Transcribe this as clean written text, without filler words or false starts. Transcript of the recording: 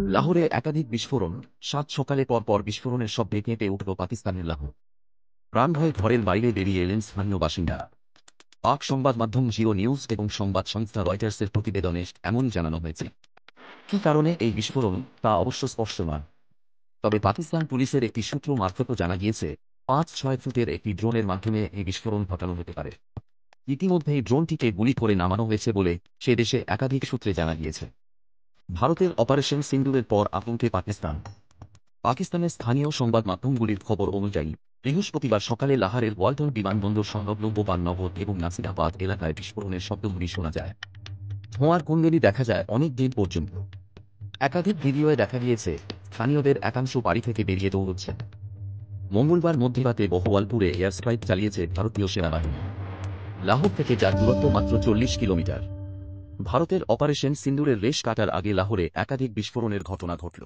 লাহোরে একাধিক বিস্ফোরণ, ৭ সকালে পরপর বিস্ফোরণের শব্দে কেঁপে উঠল পাকিস্তানের লাহোর। প্রাণভয়ে ঘরের বাইরে বেরিয়ে এলেন স্থানীয় বাসিন্দারা। পাক সংবাদ মাধ্যম জিও নিউজ এবং সংবাদ সংস্থা রয়টার্সের প্রতিবেদনে এমন জানানো হয়েছে। কী কারণে এই বিস্ফোরণ তা অবশ্য স্পষ্ট নয়। তবে পাকিস্তান পুলিশের একটি সূত্র মারফত জানা গিয়েছে, ৫-৬ ফুটের একটি ড্রোনের মাধ্যমে এই বিস্ফোরণ ঘটানো হতে পারে। ইতিমধ্যেই ড্রোনটিকে গুলি করে নামানো হয়েছে বলে সে দেশে একাধিক সূত্রে জানা গিয়েছে। ভারতের অপারেশন সিন্দুরের পর আতঙ্কে পাকিস্তান। পাকিস্তানের স্থানীয় সংবাদ মাধ্যমগুলির খবর অনুযায়ী বৃহস্পতিবার সকালে লাহোরের ওয়ালটন বিমানবন্দর সংলগ্ন গোপালনগর এবং নাসিরাবাদ এলাকায় বিস্ফোরণের শব্দগুলি শোনা যায়। ধোঁয়ার কুণ্ডলী দেখা যায় অনেক দিন পর্যন্ত। একাধিক ভিডিওয়ে দেখা গিয়েছে স্থানীয়দের একাংশ বাড়ি থেকে বেরিয়ে দৌড়চ্ছে। মঙ্গলবার মধ্যরাতে বহওয়ালপুরে এয়ার স্ট্রাইক চালিয়েছে ভারতীয় সেনাবাহিনী। লাহোর থেকে যার দূরত্ব মাত্র ৪০ কিলোমিটার। ভারতের অপারেশন সিন্দুরের রেশ কাটার আগে লাহোরে একাধিক বিস্ফোরণের ঘটনা ঘটল।